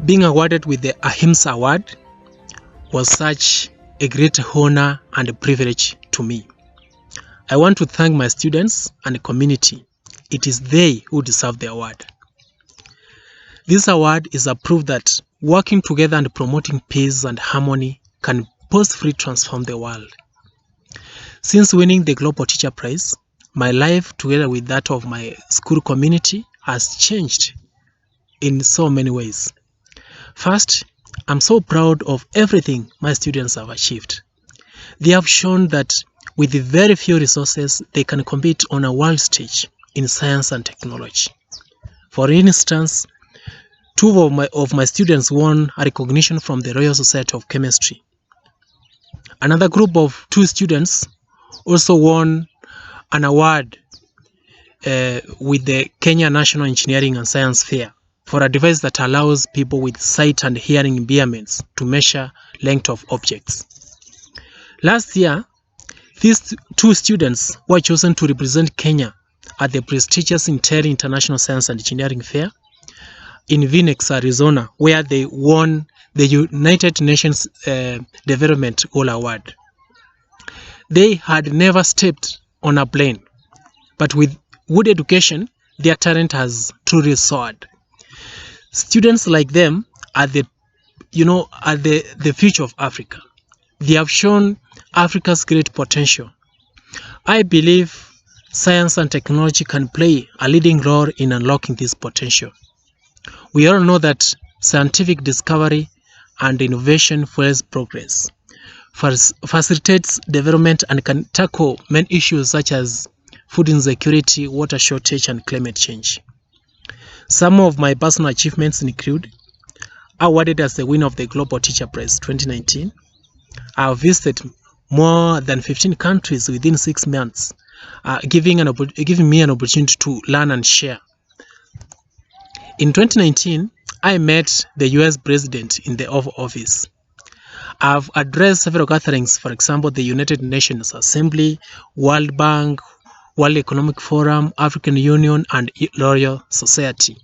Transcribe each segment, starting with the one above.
Being awarded with the Ahimsa award was such a great honor and a privilege to me. I want to thank my students and the community. It is they who deserve the award. This award is a proof that working together and promoting peace and harmony can positively transform the world. Since winning the Global Teacher Prize, my life, together with that of my school community, has changed in so many ways. First, I'm so proud of everything my students have achieved. They have shown that with the very few resources, they can compete on a world stage in science and technology. For instance, two of my students won a recognition from the Royal Society of Chemistry. Another group of 2 students also won an award with the Kenya National Engineering and Science Fair for a device that allows people with sight and hearing impairments to measure length of objects. Last year, these 2 students were chosen to represent Kenya at the prestigious Intel International Science and Engineering Fair in Phoenix, Arizona, where they won the United Nations Development Goal Award. They had never stepped on a plane, but with good education, their talent has truly soared. Students like them are the future of Africa. They have shown Africa's great potential. I believe science and technology can play a leading role in unlocking this potential. We all know that scientific discovery and innovation fuels progress, facilitates development, and can tackle many issues such as food insecurity, water shortage, and climate change. Some of my personal achievements include awarded as the winner of the Global Teacher Prize 2019. I have visited more than 15 countries within 6 months, giving me an opportunity to learn and share. In 2019, I met the US President in the Oval Office. I've addressed several gatherings, for example, the United Nations Assembly, World Bank, World Economic Forum, African Union, and Royal Society.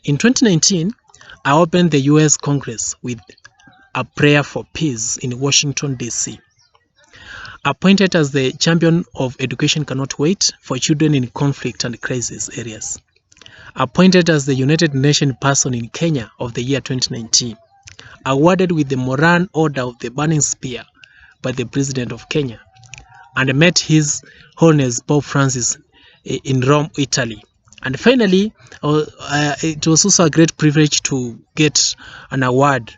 In 2019, I opened the US Congress with a prayer for peace in Washington, D.C. Appointed as the champion of Education Cannot Wait for children in conflict and crisis areas. Appointed as the United Nations Person in Kenya of the year 2019. Awarded with the Moran Order of the Burning Spear by the President of Kenya. And met His Holiness Pope Francis in Rome, Italy. And finally, it was also a great privilege to get an award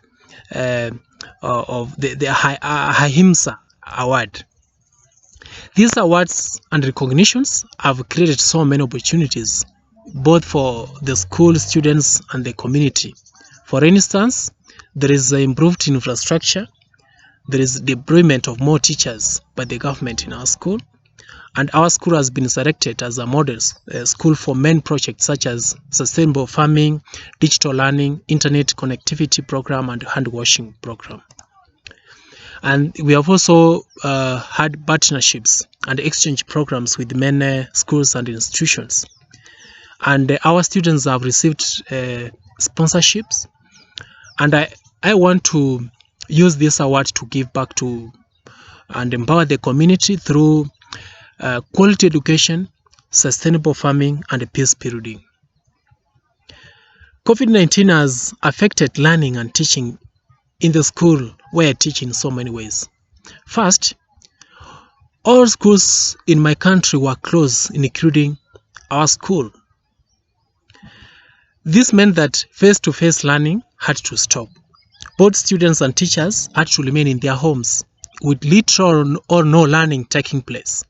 of the Ahimsa award. These awards and recognitions have created so many opportunities, both for the school students and the community. For instance, there is improved infrastructure. There is deployment of more teachers by the government in our school, and our school has been selected as a model school for many projects such as sustainable farming, digital learning, internet connectivity program, and hand washing program. And we have also had partnerships and exchange programs with many schools and institutions. And our students have received sponsorships, and I want to use this award to give back to and empower the community through quality education, sustainable farming, and peace building. COVID-19 has affected learning and teaching in the school where I teach in so many ways. First, all schools in my country were closed, including our school. This meant that face-to-face learning had to stop. Both students and teachers had to remain in their homes, with little or no learning taking place.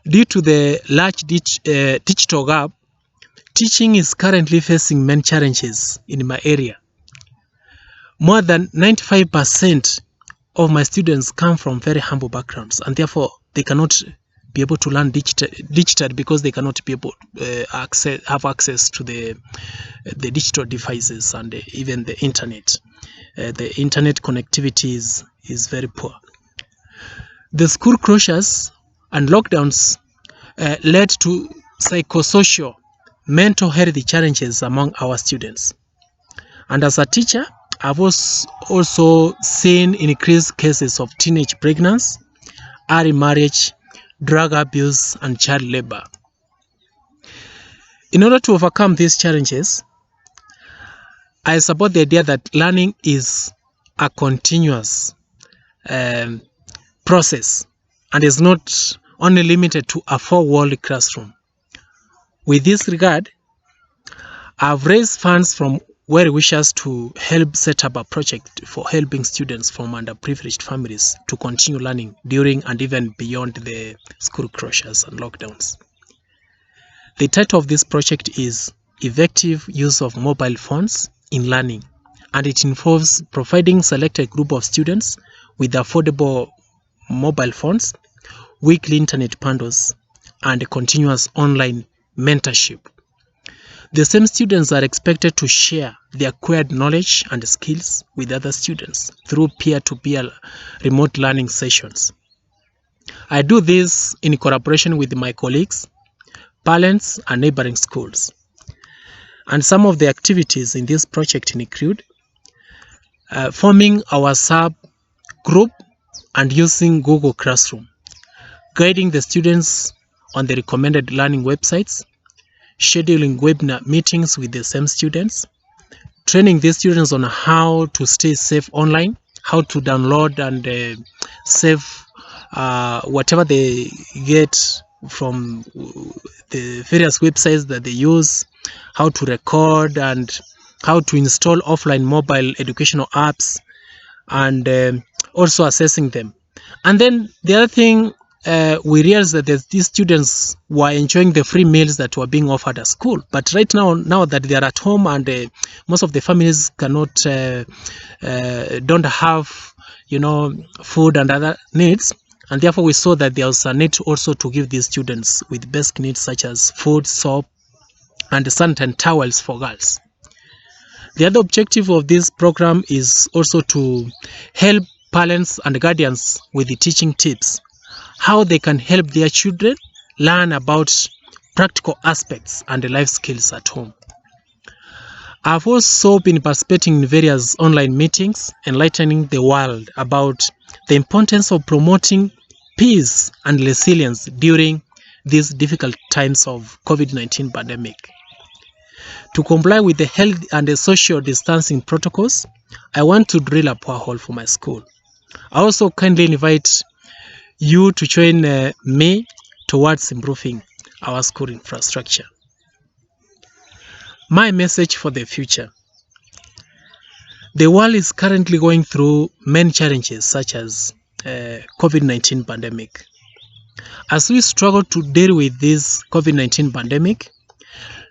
Due to the large digital gap, teaching is currently facing many challenges in my area. More than 95% of my students come from very humble backgrounds, and therefore they cannot be able to learn digitally because they cannot be able have access to the digital devices and even the internet. The internet connectivity is very poor. The school closures and lockdowns led to psychosocial mental health challenges among our students. And as a teacher, I've also seen increased cases of teenage pregnancy, early marriage, drug abuse, and child labor. In order to overcome these challenges, I support the idea that learning is a continuous process and is not only limited to a four-wall classroom. With this regard, I've raised funds from well-wishers to help set up a project for helping students from underprivileged families to continue learning during and even beyond the school closures and lockdowns. The title of this project is Effective Use of Mobile Phones in Learning, and it involves providing selected group of students with affordable mobile phones, weekly internet bundles, and continuous online mentorship. The same students are expected to share their acquired knowledge and skills with other students through peer-to-peer remote learning sessions. I do this in collaboration with my colleagues, parents, and neighboring schools. And some of the activities in this project include forming our sub-group and using Google Classroom, guiding the students on the recommended learning websites, scheduling webinar meetings with the same students, training these students on how to stay safe online, how to download and save whatever they get from the various websites that they use, how to record and how to install offline mobile educational apps, and also assessing them. And then the other thing, we realized that these students were enjoying the free meals that were being offered at school. But right now that they are at home and most of the families cannot, don't have, food and other needs, and therefore we saw that there was a need also to give these students with basic needs such as food, soap, and sanitary towels for girls. The other objective of this program is also to help parents and guardians with the teaching tips, how they can help their children learn about practical aspects and life skills at home. I've also been participating in various online meetings, enlightening the world about the importance of promoting peace and resilience during these difficult times of COVID-19 pandemic. To comply with the health and the social distancing protocols, I want to drill a borehole for my school. I also kindly invite you to join me towards improving our school infrastructure. My message for the future. The world is currently going through many challenges such as COVID-19 pandemic. As we struggle to deal with this COVID-19 pandemic,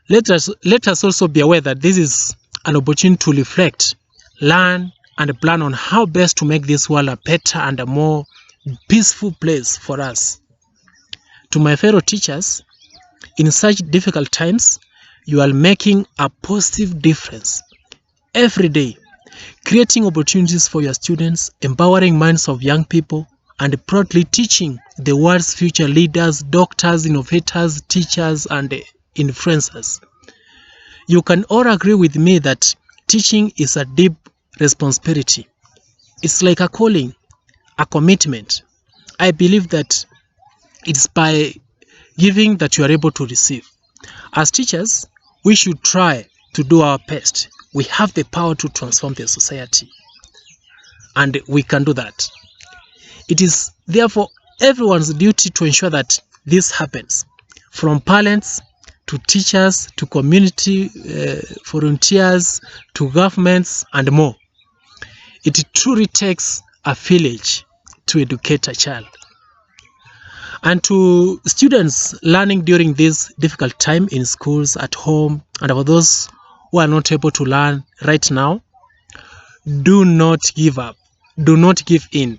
let us also be aware that this is an opportunity to reflect, learn, and plan on how best to make this world a better and a more peaceful place for us. To my fellow teachers, in such difficult times, you are making a positive difference every day, creating opportunities for your students, empowering minds of young people, and proudly teaching the world's future leaders, doctors, innovators, teachers, and influencers. You can all agree with me that teaching is a deep responsibility. It's like a calling, a commitment. I believe that it's by giving that you are able to receive. As teachers, we should try to do our best. We have the power to transform the society, and we can do that. It is therefore everyone's duty to ensure that this happens, from parents to teachers to community volunteers to governments and more. It truly takes a village to educate a child. And to students learning during this difficult time in schools, at home, and for those who are not able to learn right now, do not give up. Do not give in.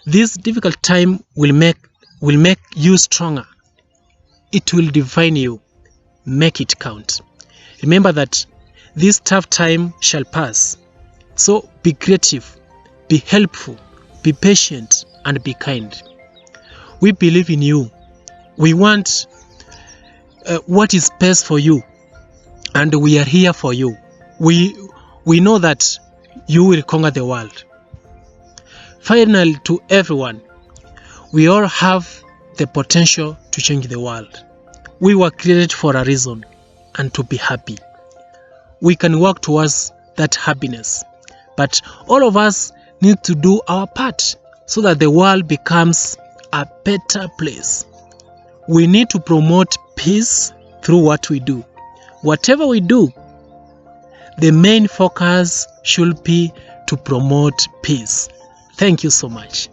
This difficult time will make you stronger. It will define you. Make it count. Remember that this tough time shall pass. So be creative, be helpful, be patient, and be kind. We believe in you. We want what is best for you, and we are here for you. We we know that you will conquer the world. Finally, to everyone, we all have the potential to change the world. We were created for a reason, and to be happy. We can work towards that happiness, but all of us need to do our part so that the world becomes a better place. We need to promote peace through what we do. Whatever we do, the main focus should be to promote peace. Thank you so much.